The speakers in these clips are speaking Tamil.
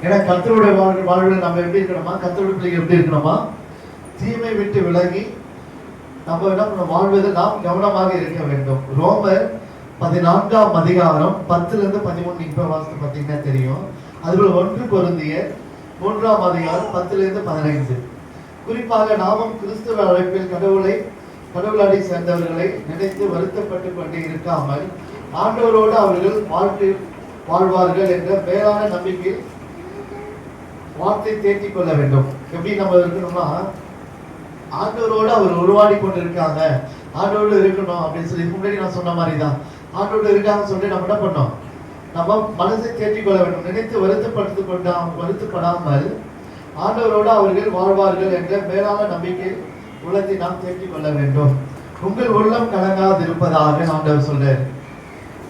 ஏன்னா கர்த்தருடைய வாழ்வில் நம்ம எப்படி இருக்கணுமா, கர்த்தருடைய பிள்ளைகள் எப்படி இருக்கணுமா, தீமை விட்டு விலகி நம்ம என்ன பண்ண வாழ்வதில் நாம் கவனமாக இருக்க வேண்டும். ரோமர் 14ஆம் அதிகாரம் 10-13 இப்ப வாசித்து பார்த்தீங்கன்னா தெரியும். அதுபோல 1 கொரிந்தியர் 3ஆம் அதிகாரம் 10-15. குறிப்பாக நாமும் கிறிஸ்துவ அழைப்பில் கடவுளடி சேர்ந்தவர்களை நினைத்து வருத்தப்பட்டு கொண்டு இருக்காமல் ஆண்டவரோடு அவர்கள் வாழ்வார்கள் என்ற மேலான நம்பிக்கையில் வார்த்தை தேற்றிக் கொள்ள வேண்டும். எப்படி நம்ம இருக்கணும்னா, ஆண்டவரோடு அவர் உருவாடி கொண்டு இருக்காங்க, ஆண்டோடு இருக்கணும் அப்படின்னு சொல்லி முன்னாடி நான் சொன்ன மாதிரி தான். ஆண்டோடு இருக்காங்கன்னு சொல்லி நம்ம என்ன பண்ணோம், நம்ம மனசை தேற்றிக் கொள்ள வேண்டும். நினைத்து வருத்தப்படாமல் ஆண்டவரோடு அவர்கள் வாழ்வார்கள் என்ற மேலான நம்பிக்கை உள்ளத்தை நாம் தேற்றிக் கொள்ள வேண்டும். உங்கள் உள்ளம் கலங்காது இருப்பதாக ஆண்டவர் சொல்றாரு.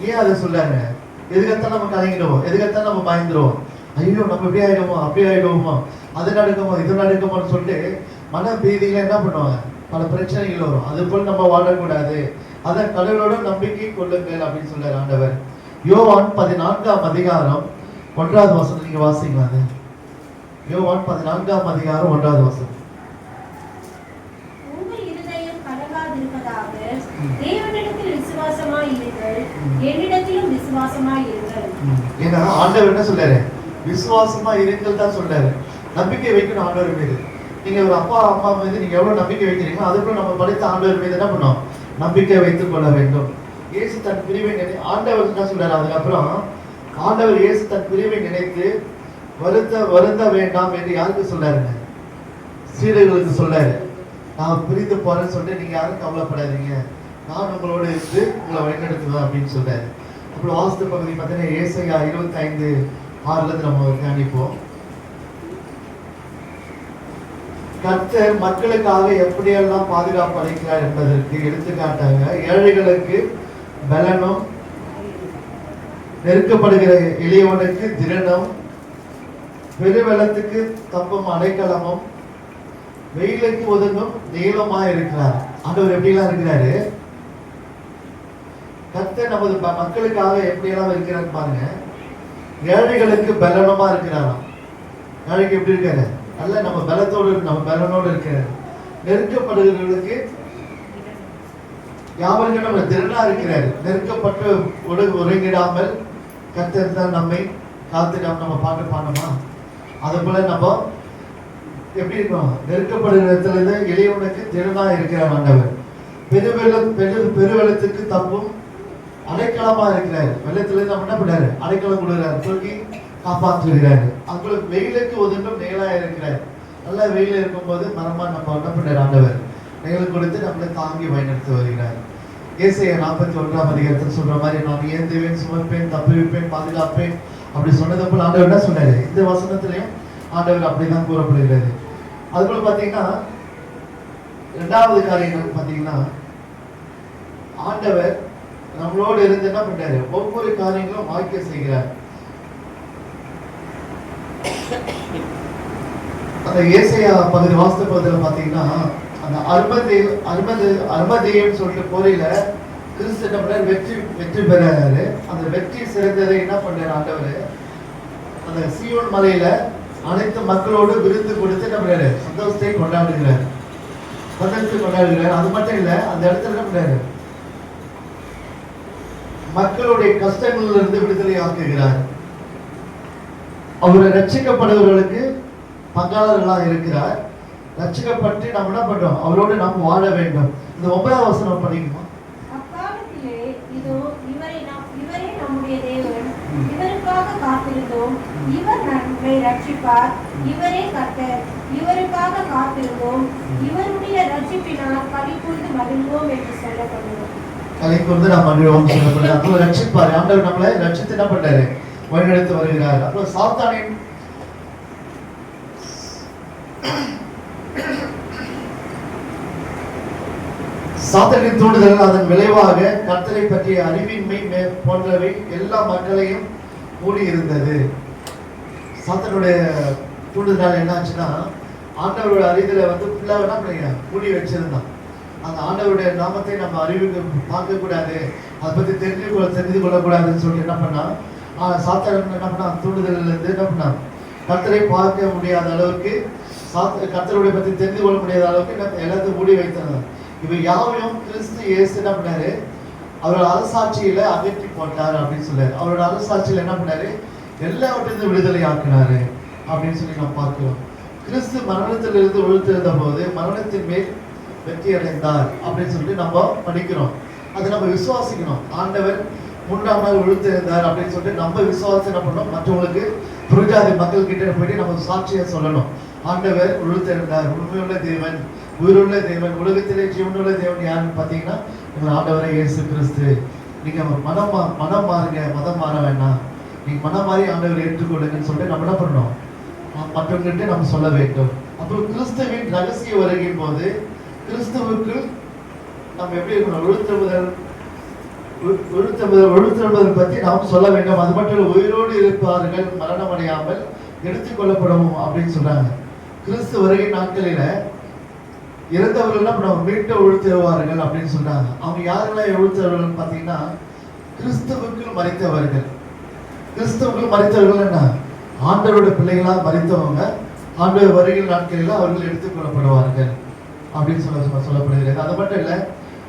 ஏன் அதை சொல்றாங்க? எதுக்கத்தான் நம்ம கலங்கிடுவோம், எதுக்கத்தான் நம்ம பயந்துருவோம், ஐயோ நம்ம இப்படி ஆயிடுவோமோ அப்படி ஆயிடுவோமோ, அது நடக்குமோ இது நடக்குமோன்னு சொல்லிட்டு மன பீதியில என்ன பண்ணுவாங்க, பல பிரச்சனைகள் வரும். அது போல் நம்ம வாழக்கூடாது. அதை கடவுளோட நம்பிக்கை கொள்ளுங்கள் அப்படின்னு சொல்றாரு ஆண்டவர். யோவான் 14ஆம் அதிகாரம் 1வது வசனம் நீங்க வாசிக்கலாம். அது யோவான் 14ஆம் அதிகாரம் 1வது வசனம். உங்கள் இருதயம் கலங்காதிருப்பதாக தேவனிடத்தில் விசுவாசமாய் இருங்கள், என்னிடத்திலும் விசுவாசமாய் இருங்கள். ஏன்னா ஆண்டவர் என்ன சொல்றாரு, விசுவாசமா இருங்கள் தான் சொல்றாரு. நம்பிக்கை வைக்கணும் ஆண்டவர் மீது. நீங்க ஒரு அப்பா அம்மா மீது நீங்க எவ்வளவு நம்பிக்கை வைக்கிறீங்களோ அதுக்குள்ள நம்ம படித்த ஆண்டவர் மீது என்ன பண்ணோம், நம்பிக்கை வைத்துக் கொள்ள வேண்டும். இயேசு தன் பிரிவை ஆண்டவர் என்ன சொல்றாரு, அதுக்கப்புறம் ஆண்டவர் இயேசு தன் பிரிவை நினைத்து வருந்த வேண்டாம் என்று யாருக்கு சொல்றாருங்க, சீடர்களுக்கு சொல்றாரு. நான் பிரிந்து போறேன்னு சொல்லிட்டு நீங்க யாரும் கவலைப்படாதீங்க, நான் உங்களோட இருந்து உங்களை வழிநடத்துவேன் அப்படின்னு சொல்றாரு. அப்புறம் வாஸ்து பகுதி பார்த்தீங்கன்னா ஏசாயா 25:6 நம்ம தியானிப்போம். கர்த்தர் மக்களுக்காக எப்படியெல்லாம் பாதுகாப்பு அளிக்கிறார் என்பதற்கு எடுத்துக்காட்டாக ஏழைகளுக்கு பலனும், நெருக்கப்படுகிற எளியவனுக்கு திறனும், பெருவெள்ளத்துக்கு தப்பும் அடைக்கலமும், வெயிலுக்கு ஒதுங்கும் நீளமாய் இருக்கிறார். ஆண்டவர் எப்படிலாம் இருக்கிறாரு, கர்த்தர் நமது மக்களுக்காக எப்படியெல்லாம் இருக்கிறார் பாருங்க. ஏழைகளுக்கு பலனமா இருக்கிறாராம். ஏழைக்கு எப்படி இருக்காரு, நல்ல நம்ம பலத்தோடு நம்ம பலனோடு இருக்கிறார். நெருக்கப்படுகிறவர்களுக்கு யாவருக்கும் நம்ம திறனா இருக்கிறாரு. நெருக்கப்பட்டு உறங்கிடாமல் கர்த்தர் தான் நம்மை காத்துடாம நம்ம பாட்டு பாடணுமா, அது போல நம்ம எப்படி இருக்கோம், நெருக்கப்படுகிற இடத்துல இருந்து எளியவனுக்கு திறனா இருக்கிறார் ஆண்டவர். பெருவெள்ளத்துக்கு தப்பும் அடைக்கலமா இருக்கிறாரு. வெள்ளத்துல நம்ம என்ன பண்ணாரு, அடைக்கலம் கொடுக்கிறாரு, தூக்கி காப்பாற்றுகிறாரு. அங்குள்ள வெயிலுக்கு ஒதுங்கும் நிழலா இருக்கிறார். நல்லா வெயில இருக்கும்போது மரமா நம்ம என்ன பண்ணாரு ஆண்டவர், நிழல் கொடுத்து நம்மளை தாங்கி வழிநடத்தி வருகிறார். ஏசாயா 41ஆம் அதிகாரத்தில் சொல்ற மாதிரி நான் ஏந்துவேன், சுமப்பேன், தப்புவிப்பேன், பாதுகாப்பேன் அப்படி சொன்னது போல ஆண்டவர் என்ன சொன்னாரு, இந்த வசனத்திலையும் ஆண்டவர் அப்படிதான் கூறப்படுகிறது. அதுபோல பாத்தீங்கன்னா 2வது காரியம் பாத்தீங்கன்னா ஆண்டவர் நம்மளோடு இருந்து என்ன பண்றாரு, ஒவ்வொரு காரியங்களும் வாய்க்க செய்கிறார். அந்த ஏசாயா பகுதி வாஸ்து பகுதியில் பாத்தீங்கன்னா அந்த அர்மதேயம் சொல்லிட்டு போரில கிறிஸ்து என்ன பண்றாரு, வெற்றி பெறாரு. அந்த வெற்றி சிறந்ததை என்ன பண்றாரு ஆண்டவர், அந்த சீயோன் மலையில அனைத்து மக்களோடு விருந்து கொடுத்து என்ன பண்றாரு, சந்தோஷத்தை கொண்டாடுகிறார். அது மட்டும் இல்ல, அந்த இடத்துல என்ன பண்றாரு, மக்களுடைய கஷ்டங்களில் இருந்து விடுதலை ஆக்குகிறார். அவர் ரட்சிக்கப்படுவர்களுக்கு பங்காளர்களாக இருக்கிறார். ரட்சிக்கப்பட்டு நம்ம என்ன பண்றோம், அவரோடு நாம் வாழ வேண்டும். இந்த 9வது வசனம் படிக்குமா, அக்காலத்திலே இதோ இவரே நம்முடைய தேவன், இவருக்காக காத்திருந்தோம், இவர் நம்மை ரட்சிப்பார், இவரே கர்த்தர், இவருக்காக காத்திருந்தோம், இவருடைய ரட்சிப்பினால் களிகூர்ந்து மகிழ்வோம் என்று சொல்லப்படுவோம். களிகூர்ந்து நாம் மகிழ்வோம் சொல்லப்படுது. அப்போ ரட்சிப்பார் ஆண்டவர், நம்மளை ரட்சித்து என்ன பண்றாரு, வழிநடத்தி வருகிறார். அப்போ சாத்தானின் தூண்டுதல், அதன் விளைவாக கர்த்தரை பற்றிய அறிவின்மை போன்றவை எல்லா மக்களையும் மூடி இருந்தது. சாத்தானுடைய தூண்டுதல் என்ன ஆச்சுன்னா, ஆண்டவரோட அறிதலை ஃபுல்லா என்ன பண்ணீங்க மூடி வச்சிருந்தான். அந்த ஆண்டவருடைய நாமத்தை நம்ம அறிவுக்கு பார்க்க கூடாது, அதை பத்தி தெரிந்து கொள்ளக்கூடாதுன்னு சொல்லிட்டு என்ன பண்ணா, சாத்தான் என்ன பண்ணா, தூண்டுதல்ல இருந்து என்ன பண்ணா கர்த்தரை பார்க்க முடியாத அளவுக்கு, கர்த்தருடைய பற்றி தெரிந்து கொள்ள முடியாத அளவுக்கு எல்லாத்தையும் மூடி வைத்தனர். இவை யாவையும் கிறிஸ்து இயேசு என்ன பண்ணாரு, அவரோட அரசாட்சியில அகற்றி போட்டார் அப்படின்னு சொல்றாரு. அவரோட அரசாட்சியில என்ன பண்ணாரு, எல்லாவற்றிலிருந்து விடுதலை ஆக்கினாரு அப்படின்னு சொல்லி நம்ம பார்க்கிறோம். கிறிஸ்து மரணத்திலிருந்து உழுத்திருந்த போது மரணத்தின் மேல் வெற்றி அடைந்தார் அப்படின்னு சொல்லிட்டு நம்ம படிக்கிறோம். அதை நம்ம விசுவாசிக்கணும். ஆண்டவர் 3ஆம் நாள் உழுத்திருந்தார் அப்படின்னு சொல்லிட்டு நம்ம விசுவாசம் என்ன பண்ணணும், மற்றவங்களுக்கு புரிஜாதி மக்கள் கிட்ட போயிட்டு நம்ம சாட்சியை சொல்லணும். ஆண்டவர் உழுத்திருந்தார், உண்மையுள்ள தேவன், உயிருள்ள தேவன், உலகத்திலே ஜீவனுள்ள தேவன் யாருன்னு பார்த்தீங்கன்னா உங்கள் ஆண்டவரே இயேசு கிறிஸ்து. நீங்க மனம் மாறுங்க, மதம் மாற வேண்டாம், நீங்க மனம் மாறி ஆண்டவரை ஏற்றுக்கொள்ளுங்கன்னு சொல்லிட்டு நம்ம என்ன பண்ணணும், மற்றவங்ககிட்ட நம்ம சொல்ல வேண்டும். அப்புறம் கிறிஸ்துவின் ரகசிய வருகையின் போது கிறிஸ்துவுக்கு நம்ம எப்படி இருக்கணும், ஒழுத்துவதை பற்றி நாம் சொல்ல வேண்டும். அது மட்டும் உயிரோடு இருப்பார்கள், மரணம் அடையாமல் எடுத்துக் கொள்ளப்படவும் அப்படின்னு சொல்றாங்க. கிறிஸ்து வருகை நாட்களில இறந்தவர்கள் என்ன பண்ணுவாங்க, மீட்டு ஒழுத்துவார்கள் அப்படின்னு சொல்றாங்க. அவங்க யாரெல்லாம் ஒழுத்துவார்கள் பார்த்தீங்கன்னா, கிறிஸ்துவுக்குள் மரித்தவர்கள். கிறிஸ்துவுக்குள் மரித்தவர்கள் என்ன, ஆண்டவரோட பிள்ளைகளா மரித்தவங்க ஆண்டவர் வருகை நாட்களில் அவர்கள் எடுத்துக் கொள்ளப்படுவார்கள் அப்படின்னு சொல்லப்படுகிறது. அது மட்டும் இல்லை,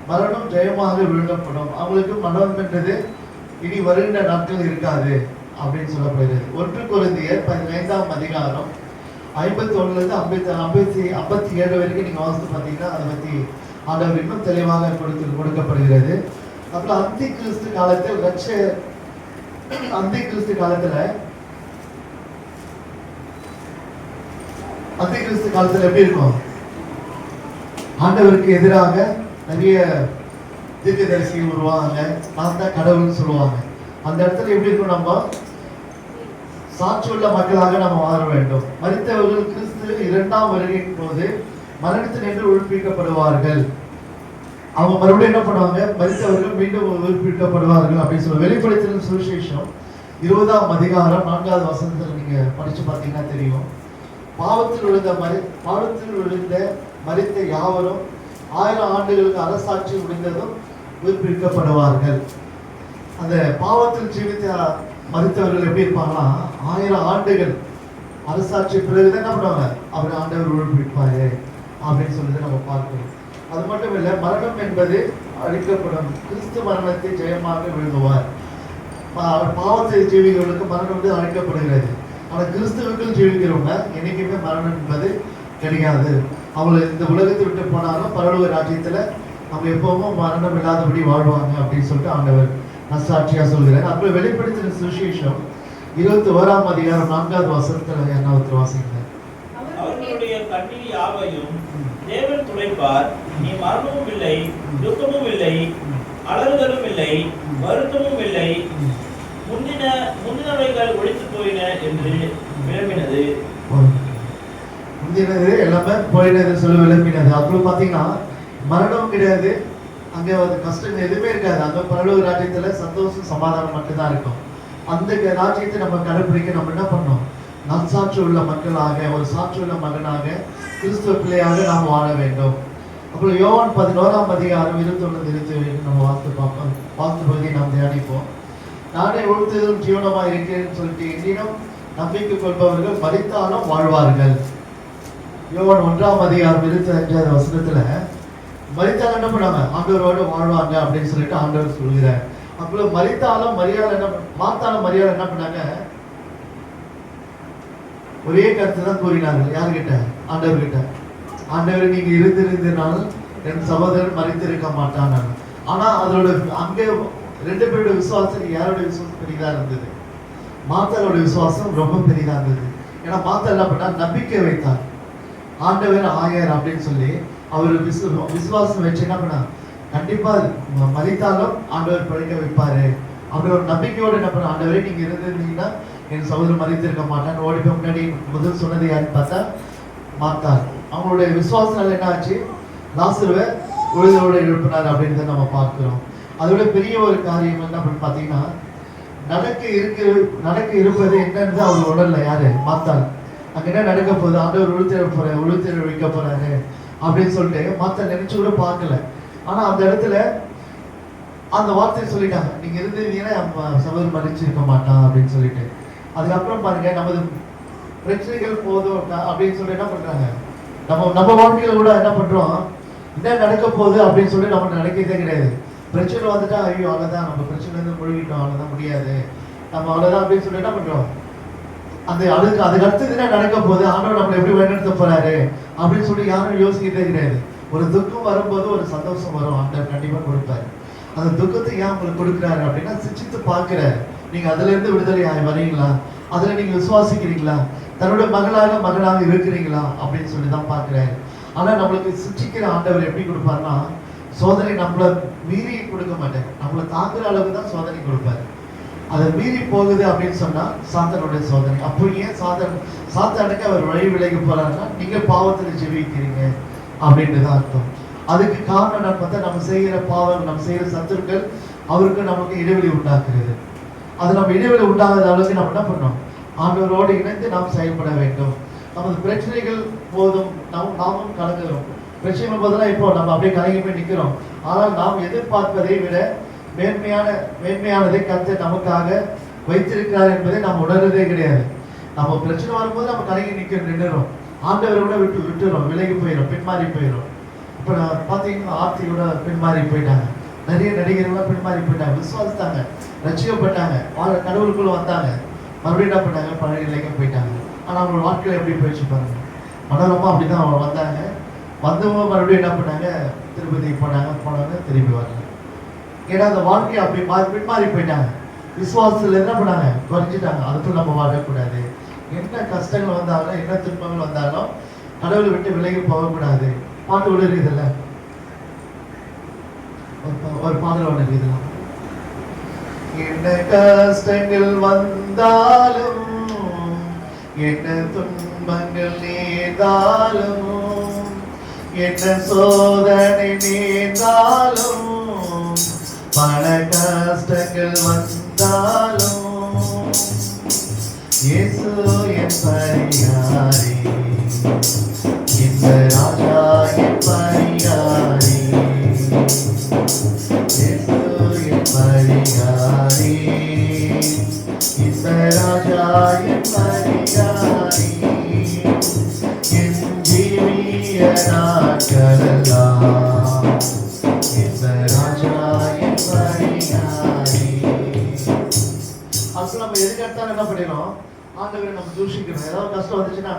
மரணம் ஜெயமாக விழுங்கப்படும், அவங்களுக்கு மரணம் என்றது இனி வருகின்ற நாட்கள் இருக்காது அப்படின்னு சொல்லப்படுகிறது. 1 கொரிந்தியர் 15ஆம் அதிகாரம் 51லிருந்து 57 வரைக்கும் நீங்க வாசித்து பார்த்தீங்கன்னா அதை பத்தி ஆண்டவர் இன்னும் தெளிவாக கொடுக்கப்படுகிறது. அப்புறம் அந்தி கிறிஸ்து காலத்தில் எப்படி இருக்கும், ஆண்டவருக்கு எதிராக நிறைய தீர்க்கதரிசிகள் வருவாங்க, நான் தான் கடவுள்னு சொல்லுவாங்க. அந்த இடத்துல எப்படி இருக்கும், நம்ம சாட்சியுள்ள மக்களாக நம்ம மாற வேண்டும். மரித்தவர்கள் கிறிஸ்து 2ஆம் வருகையின் போது மரணத்தினின்று உயிர்ப்பிக்கப்படுவார்கள். அவங்க மறுபடியும் என்ன பண்ணுவாங்க, மரித்தவர்கள் மீண்டும் உயிர்ப்பிக்கப்படுவார்கள் அப்படின்னு சொல்லுவாங்க. வெளிப்படுத்தின சுவிசேஷம் 20ஆம் அதிகாரம் 4வது வசனத்தில் நீங்க படிச்சு பார்த்தீங்கன்னா தெரியும். பாவத்தில் விழுந்த மரித்த யாவரும் 1000 ஆண்டுகளுக்கு அரசாட்சி முடிந்ததும் உயிர்ப்பிக்கப்படுவார்கள். அந்த பாவத்தில் ஜீவித்த மரித்தவர்கள் எப்படி இருப்பாங்கன்னா, 1000 ஆண்டுகள் அரசாட்சி பிறகுதான் என்ன பண்ணுவாங்க, அவர் ஆண்டவர் உயிர்ப்பிப்பாரு அப்படின்னு சொல்லிட்டு நம்ம பார்க்கிறோம். அது மட்டும் இல்லை, மரணம் என்பது அழிக்கப்படும், கிறிஸ்து மரணத்தை ஜெயமாக விழுங்குவார். பாவத்தை ஜீவிகளுக்கு மரணம் வந்து அழிக்கப்படுகிறது. ஆனால் கிறிஸ்துவுக்குள் ஜீவிக்கிறவங்க என்னைக்குமே மரணம் என்பது கிடையாது. அவங்க இந்த உலகத்தை விட்டு போனாலும் பரலோக ராஜ்யத்துல அவங்க எப்பவும் மரணம் இல்லாதபடி வாழ்வாங்க அப்படின்னு சொல்லிட்டு ஆண்டவர் நசாட்சியா சொல்கிறார். அப்புறம் வெளிப்படுத்தின சுவிசேஷம் 21ஆம் அதிகாரம் 4வது வசனத்துல என்ன வாசிக்கிறார், அவர்களுடைய கண்ணீர் யாவையும் தேவன் துடைப்பார், நீ மரணமும் இல்லை, துக்கமும் இல்லை, அலறுதலும் இல்லை, வருத்தமும் இல்லை, முந்தினவைகள் ஒழித்து போயின என்று விளம்பினது. முந்தினது எல்லாமே போயினது சொல்லி விளம்பினது. அப்புறம் பாத்தீங்கன்னா மரணம் கிடையாது, அங்க கஷ்டம் எதுவுமே இருக்காது. அங்க பரலோக ராஜ்யத்துல சந்தோஷம் சமாதானம் மட்டும்தான் இருக்கும். அந்த ராஜ்யத்தை நம்ம கடைபிடிக்க நம்ம என்ன பண்ணோம், நற்சாட்சி உள்ள மக்களாக, ஒரு சாட்சி உள்ள மகனாக, கிறிஸ்துவ பிள்ளையாக நாம் வாழ வேண்டும். அப்புறம் யோவான் 11ஆம் அதிகாரம் 21 நம்ம வாஸ்து பகுதியை நாம் தியானிப்போம். நானே ஒழுத்துதலும் ஜீவனமாக இருக்கிறேன்னு சொல்லிட்டு என்னிடம் நம்பிக்கை கொள்பவர்கள் மரித்தாலும் வாழ்வார்கள். யோவான் 1ஆம் அதிகாரம் 25வது வசனத்துல மரித்தாலும் என்ன பண்ணாங்க, ஆண்டவரோடு வாழ்வாங்க அப்படின்னு சொல்லிட்டு ஆண்டவர் சொல்கிறார். அப்புறம் மரித்தாலும் மாத்தாலும் மரியாதை என்ன பண்ணாங்க, ஒரே கருத்து தான் கூறினார்கள். யாருக்கிட்ட, ஆண்டவர்கிட்ட. ஆண்டவர் நீங்க இருந்திருந்தால் என் சகோதரன் மரித்திருக்க மாட்டான். ஆனா அதோட அங்கே 2 பேரோட விசுவாசம் யாரோட விசுவாசம் பெரிதா இருந்தது, மாத்தாரோட விசுவாசம் ரொம்ப பெரிதா இருந்தது. ஏன்னா மாத்தா என்ன பண்ணா, நம்பிக்கை வைத்தார். ஆண்டவர் ஆயர் அப்படின்னு சொல்லி அவர் விசுவாசம் வச்சு என்ன பண்ணா, கண்டிப்பா மரித்தாலும் ஆண்டவர் பழிக்க வைப்பாரு அப்படி ஒரு நம்பிக்கையோடு என்ன பண்ண, ஆண்டவரே நீங்க இருந்திருந்தீங்கன்னா என் சகோதரன் மதித்திருக்க மாட்டான். ஓடி போய் முன்னாடி முதல் சொன்னது யாருன்னு பார்த்தா மாத்தார். அவங்களுடைய விசுவாசனால என்ன ஆச்சு, லாசருவை உழுதோடு எழுப்பினார் அப்படின்னு நம்ம பார்க்கிறோம். அதோட பெரிய ஒரு காரியம் என்ன அப்படின்னு பார்த்தீங்கன்னா, நடக்க இருப்பது என்னன்னு அவர் உடல்ல யாரு, மாத்தார். அங்க என்ன நடக்க போகுது, ஆண்டவர் உழுத்தேற வைக்க போறாரு அப்படின்னு சொல்லிட்டு மாத்தார் நினைச்சு கூட பார்க்கல. ஆனா அந்த இடத்துல அந்த வார்த்தையை சொல்லிட்டாங்க, நீங்க இருந்தீங்கன்னா சகோதரன் மன்னிச்சிருக்க மாட்டான் அப்படின்னு சொல்லிட்டு. அதுக்கப்புறம் பாருங்க, நமது பிரச்சனைகள் போதும் அப்படின்னு சொல்லி என்ன பண்றாங்க, நம்ம வாழ்க்கையில கூட என்ன பண்றோம், என்ன நடக்க போகுது அப்படின்னு சொல்லி நம்ம நினைக்கிறதே கிடையாது. பிரச்சனை வந்துட்டா ஐயோ அவ்வளவுதான், நம்ம பிரச்சனை இருந்து முழுகிட்டோம், அவ்வளவுதான், முடியாது, நம்ம அவ்வளவுதான் அப்படின்னு சொல்லி என்ன பண்றோம், அதுக்கு அடுத்தது என்ன நடக்க போகுது, ஆண்டவர் நம்மளை எப்படி வழிநடத்த போறாரு அப்படின்னு சொல்லி யாரும் யோசிக்கிறதே கிடையாது. ஒரு துக்கம் வரும்போது ஒரு சந்தோஷம் வரும், ஆண்டவர் கண்டிப்பா கொடுப்பாரு. அந்த துக்கத்தை ஏன் உங்களுக்கு கொடுக்குறாரு அப்படின்னா சிச்சித்து பார்க்கிறாரு, நீங்க அதுல இருந்து விடுதலை வரீங்களா, அதுல நீங்க விசுவாசிக்கிறீங்களா, தன்னுடைய மகனாக இருக்கிறீங்களா அப்படின்னு சொல்லி தான் பார்க்கிறாரு. ஆனா நம்மளுக்கு சிச்சிக்கிற ஆண்டவர் எப்படி கொடுப்பாருன்னா, சோதனை நம்மளை மீறி கொடுக்க மாட்டாரு, நம்மளை தாக்குற அளவுக்கு தான் சோதனை கொடுப்பாரு. அதை மீறி போகுது அப்படின்னு சொன்னா சாத்தானுடைய சோதனை. அப்போ ஏன் சாத்தானுக்கு அவர் வழி விலகி போறாருன்னா, நீங்க பாவத்தில் ஜெபிக்கிறீங்க அப்படின்ட்டு தான் அர்த்தம். அதுக்கு காரணம் என்ன பார்த்தா, நம்ம செய்கிற பாவம், நம்ம செய்கிற சத்துருக்கள் அவருக்கு நமக்கு இடைவெளி உண்டாக்குறது. அது நம்ம இடைவெளி உண்டாகாத அளவுக்கு நம்ம என்ன பண்ணோம், ஆண்டவரோடு இணைந்து நாம் செயல்பட வேண்டும். நமது பிரச்சனைகள் போதும் நாமும் கலங்குகிறோம். பிரச்சனைகள் போதெல்லாம் இப்போ நம்ம அப்படியே கலங்கி போய் நிற்கிறோம். ஆனால் நாம் எதிர்பார்ப்பதை விட மேன்மையானதை கர்த்தர் நமக்காக வைத்திருக்கிறார் என்பதை நாம் உணர்றதே கிடையாது. நம்ம பிரச்சனை வரும்போது நம்ம கலங்கி நின்றுறோம், ஆண்டவரை கூட விட்டுறோம், விலகி போயிடும், பின்மாறி போயிடும். இப்போ பார்த்தீங்கன்னா ஆர்த்தியோட பின்மாறி போயிட்டாங்க, நிறைய நடிகர்கள்லாம் பின்மாறி போயிட்டாங்க, விசுவாசித்தாங்க, ரட்சிக்கப்பட்டாங்க, கடவுளுக்குள்ள வந்தாங்க, மறுபடியும் என்ன பண்ணாங்க, பழைய நிலைக்கு போயிட்டாங்க. ஆனால் அவங்களோட வாழ்க்கையில் எப்படி போயிடுச்சு பாருங்க. மனோரமா அப்படிதான் அவங்க வந்தாங்க, வந்தவங்க மறுபடியும் என்ன பண்ணாங்க, திருப்பதி போனாங்க, திரும்பி வரல. ஏன்னா அந்த வாழ்க்கையை அப்படி பின்மாறி போயிட்டாங்க, விசுவாசத்துல என்ன பண்ணாங்க, குறைஞ்சிட்டாங்க. அதுக்குள்ள நம்ம வாழக்கூடாது. என்ன கஷ்டங்கள் வந்தாலும் என்ன துன்பங்கள் வந்தாலும் கடவுளை விட்டு விலகி போகக்கூடாது. பாட்டு ஒன்று இருக்குதுல்ல, ஒரு பாடல் ஒன்று இருக்குதுல்ல, என்ன கஷ்டங்கள் வந்தாலும் என்ன துன்பங்கள் நேர்ந்தாலும் என்ன சோதனை நேர்ந்தாலும் பல கஷ்டங்கள் வந்தாலும் இயேசு என் பரிகாரி, இந்த ராஜா என் பரிகாரி, இயேசு என் பரிகாரி, இந்த ராஜா என் பரிகாரி, என் ஜீவிய நாட்களெல்லாம் இந்த ராஜா என் பரிகாரி. அப்போ நம்ம எதுக்கெடுத்தாலும் என்ன பண்ணிடணும், ஆண்டவரை நம்ம தூஷிக்கணும். ஏதாவது கஷ்டம் வந்துச்சுன்னா,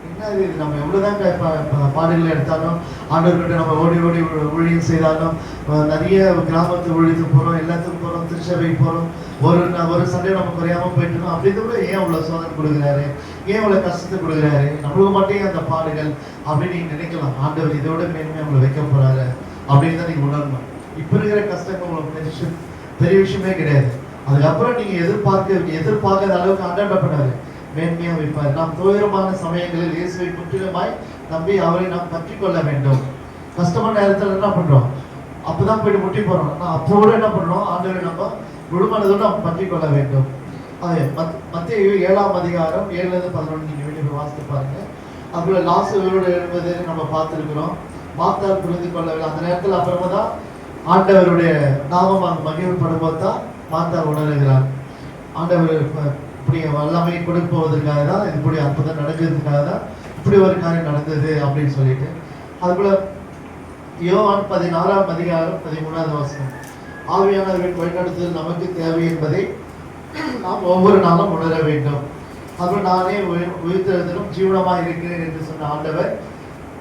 என்ன இது, நம்ம எவ்வளோதான் பாடல்கள் எடுத்தாலும், ஆண்டவர்கிட்ட நம்ம ஓடி ஊழியம் செய்தாலும், நிறைய கிராமத்து ஊழியத்துக்கு போகிறோம், எல்லாத்துக்கும் போகிறோம், திருச்சபைக்கு போகிறோம், ஒரு சண்டை நம்ம குறையாமல் போயிட்டு இருக்கோம். அப்படி கூட ஏன் அவ்வளோ சோதனை கொடுக்குறாரு, ஏன் அவ்வளோ கஷ்டத்தை கொடுக்குறாரு, நம்மளுக்கு மட்டும் அந்த பாடுகள் அப்படின்னு நீங்கள் நினைக்கலாம். ஆண்டவர் இதோட மேன்மை அவங்களை வைக்க போகிறாரு அப்படின்னு தான் நீங்கள் உணரணும். இப்போ இருக்கிற கஷ்டங்கள் உங்களுக்கு பெரிய விஷயமே கிடையாது. அதுக்கப்புறம் நீங்க எதிர்பார்க்காத அளவுக்கு ஆண்டவர் பண்ணாரு, மேன்மையா வைப்பார். நாம் துயரமான சமயங்களில் இயேசுவை முற்றிலுமாய் நம்பி அவரை நாம் பற்றி கொள்ள வேண்டும். கஷ்டமான நேரத்தில் என்ன பண்றோம், அப்பதான் போயிட்டு முட்டி போறோம். ஆனால் அப்போட என்ன பண்றோம், ஆண்டவரை நம்ம முழுமனதோடு நாம் பற்றி கொள்ள வேண்டும். மத்தேயு 7ஆம் அதிகாரம் 7-11 நீங்க வெளியே வாசித்து பாருங்க. அப்புறம் லாசரோடு எழுவது நம்ம பார்த்துருக்கிறோம். மாத்தார் புரிந்து கொள்ளவில்லை அந்த நேரத்தில். அப்புறமா தான் ஆண்டவருடைய நாமம் மகிழ்வுப்படும் போது தான் மாத்தார் உணர்கிறார். ஆண்டவர் இப்படி வல்லமை கொடுப்பதற்காக தான், இப்படி அற்புதம் நடக்கிறதுக்காக தான் இப்படி ஒரு காரியம் நடந்தது அப்படின்னு சொல்லிட்டு. அதுபோல யோவான் 16ஆம் அதிகாரம் 13வது வசனம், ஆவியானவரின் வழிநடத்துதல் நமக்கு தேவை என்பதை நாம் ஒவ்வொரு நாளும் உணர வேண்டும். அப்புறம் நானே உயிர்த்தெழுதலும் ஜீவனமாக இருக்கிறேன் என்று சொன்ன ஆண்டவர்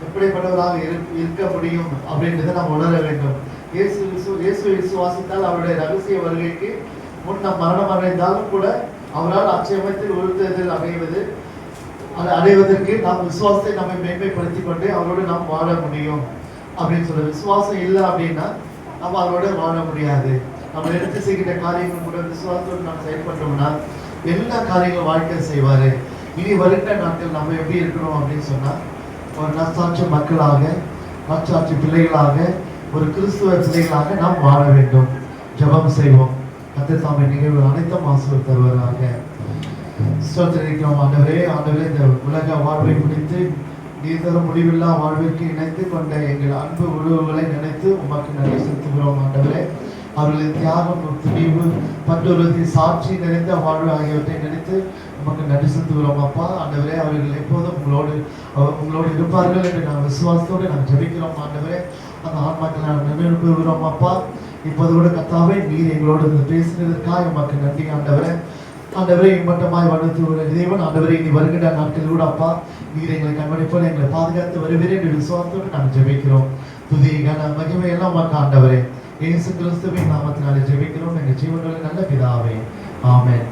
எப்படிப்பட்டவராக இருக்க முடியும் அப்படின்றத நாம் உணர வேண்டும். இயேசு விசுவாசித்தால் அவருடைய ரகசிய வருகைக்கு முன் நம் மரணம் அடைந்தாலும் கூட அவரால் அச்சமயத்தில் உயிர்த்தெழுதல் அடைவதற்கு நாம் விசுவாசத்தை நம்மை மேன்மைப்படுத்திக் கொண்டு அவரோடு நாம் வாழ முடியும் அப்படின்னு சொல்ல. விசுவாசம் இல்லை அப்படின்னா நம்ம அவரோட வாழ முடியாது. நம்ம எடுத்து செய்கிற காரியங்கள் கூட விசுவாசத்தோடு நாம் செயல்பட்டோம்னா எல்லா காரியங்களும் வாழ்க்கை செய்வாரு. இனி வருகிற நாட்கள் நம்ம எப்படி இருக்கணும் அப்படின்னு சொன்னா, ஒரு நற்சாட்சி மக்களாக, நற்சாட்சி பிள்ளைகளாக, ஒரு கிறிஸ்துவ பிள்ளைகளாக நாம் வாழ வேண்டும். ஜெபம் செய்வோம். கர்த்தர் தாமே நிகழ்வு அனைத்தும் ஆசீர்வாதம் தருவதாக. ஸ்தோத்திரிக்கிறோம் ஆண்டவரே. இந்த உலக வாழ்வை முடித்து நீர் தரும் முடிவில்லா வாழ்விற்கு இணைத்து கொண்ட எங்கள் அன்பு உறவுகளை நினைத்து உமக்கு நன்றி செலுத்துகிறோம் ஆண்டவரே. அவர்களின் தியாகம், துணிவு, பற்றுறுதி, சாட்சி நிறைந்த வாழ்வு ஆகியவற்றை நினைத்து உமக்கு நன்றி செலுத்துகிறோம் அப்பா. ஆண்டவரே, அவர்கள் எப்போதும் உங்களோடு இருப்பார்கள் என்று நான் விசுவாசத்தோடு நான் ஜெபிக்கிறோம் ஆண்டவரே. அந்த ஆன்மாக்களை நான் நினைவுகிறோம் அப்பா. இப்போது கூட கர்த்தாவே, நீர் எங்களோடு பேசுகிறதற்காக உமக்கு நன்றி ஆண்டவரே. ஆண்டவரே, இம்மட்டமாய் வளர்த்து தேவன் ஆண்டவரே, இனி வருகின்ற நாட்கள் கூட அப்பா நீர் எங்களை கண்மணிப்போல் எங்களை பாதுகாத்து வருவீர் என்று விசுவாசத்தோடு நாங்கள் ஜெபிக்கிறோம். துதி கன மகிமை எல்லாம் உமக்கு ஆண்டவரே. இயேசு கிறிஸ்துவின் நாமத்தினாலே ஜெபிக்கிறோம் எங்கள் ஜீவனுள்ள நல்ல பிதாவே. ஆமென்.